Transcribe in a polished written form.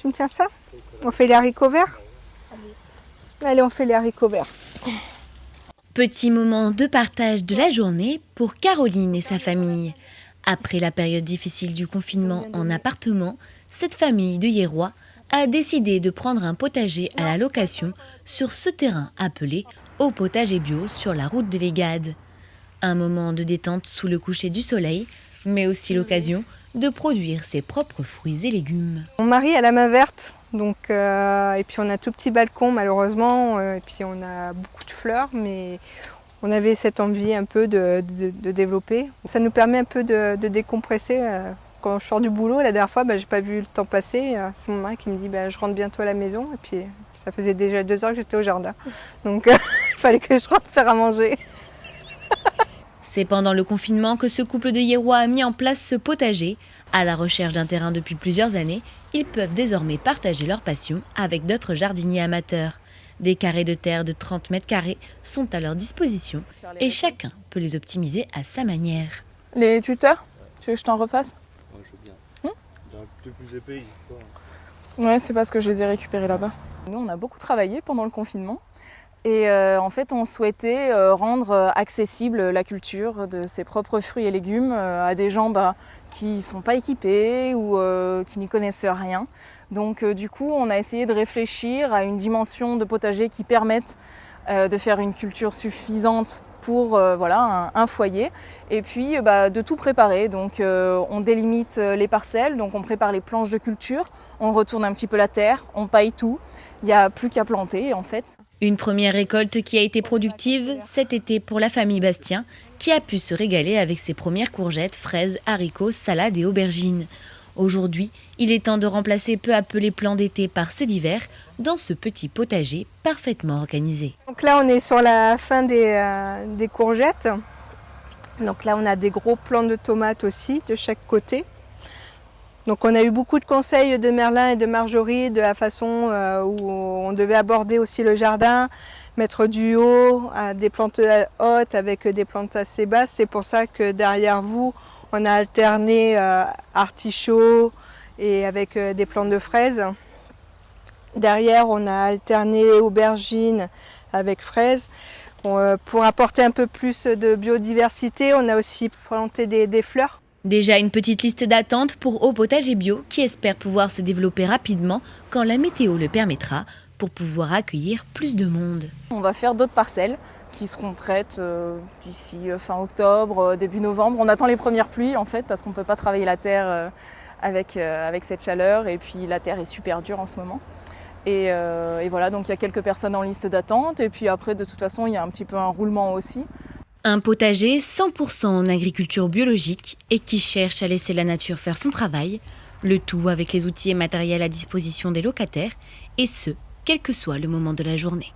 Tu me tiens ça? On fait les haricots verts? Allez, on fait les haricots verts. Petit moment de partage de la journée pour Caroline et sa famille. Après la période difficile du confinement en appartement, cette famille de Hiérois a décidé de prendre un potager à la location sur ce terrain appelé Au Potager Bio sur la route de l'Égade. Un moment de détente sous le coucher du soleil, mais aussi l'occasion de produire ses propres fruits et légumes. Mon mari a la main verte, donc, et puis on a un tout petit balcon malheureusement, et puis on a beaucoup de fleurs, mais on avait cette envie un peu de développer. Ça nous permet un peu de décompresser. Quand je sors du boulot, la dernière fois, j'ai pas vu le temps passer. C'est mon mari qui me dit je rentre bientôt à la maison, et puis ça faisait déjà 2 heures que j'étais au jardin. Donc il fallait que je rentre faire à manger. C'est pendant le confinement que ce couple de Hiérois a mis en place ce potager. À la recherche d'un terrain depuis plusieurs années, ils peuvent désormais partager leur passion avec d'autres jardiniers amateurs. Des carrés de terre de 30 mètres carrés sont à leur disposition et chacun peut les optimiser à sa manière. Les tuteurs, tu veux que je t'en refasse? Ouais, je veux bien. Un peu plus épais, quoi. Ouais, c'est parce que je les ai récupérés là-bas. Nous, on a beaucoup travaillé pendant le confinement. Et en fait, on souhaitait rendre accessible la culture de ses propres fruits et légumes à des gens qui ne sont pas équipés ou qui n'y connaissent rien. Donc du coup, on a essayé de réfléchir à une dimension de potager qui permette de faire une culture suffisante pour un foyer et puis de tout préparer. Donc on délimite les parcelles, donc on prépare les planches de culture, on retourne un petit peu la terre, on paille tout. Il n'y a plus qu'à planter en fait. Une première récolte qui a été productive cet été pour la famille Bastien, qui a pu se régaler avec ses premières courgettes, fraises, haricots, salades et aubergines. Aujourd'hui, il est temps de remplacer peu à peu les plants d'été par ceux d'hiver dans ce petit potager parfaitement organisé. Donc là, on est sur la fin des courgettes. Donc là, on a des gros plants de tomates aussi de chaque côté. Donc on a eu beaucoup de conseils de Merlin et de Marjorie de la façon où on devait aborder aussi le jardin, mettre du haut, des plantes hautes avec des plantes assez basses. C'est pour ça que derrière vous, on a alterné artichauts et avec des plantes de fraises. Derrière, on a alterné aubergines avec fraises. Pour apporter un peu plus de biodiversité, on a aussi planté des fleurs. Déjà une petite liste d'attente pour Au Potager Bio qui espère pouvoir se développer rapidement quand la météo le permettra pour pouvoir accueillir plus de monde. On va faire d'autres parcelles qui seront prêtes d'ici fin octobre, début novembre. On attend les premières pluies en fait parce qu'on ne peut pas travailler la terre avec cette chaleur et puis la terre est super dure en ce moment. Et voilà, donc il y a quelques personnes en liste d'attente et puis après de toute façon il y a un petit peu un roulement aussi. Un potager 100% en agriculture biologique et qui cherche à laisser la nature faire son travail, le tout avec les outils et matériels à disposition des locataires, et ce, quel que soit le moment de la journée.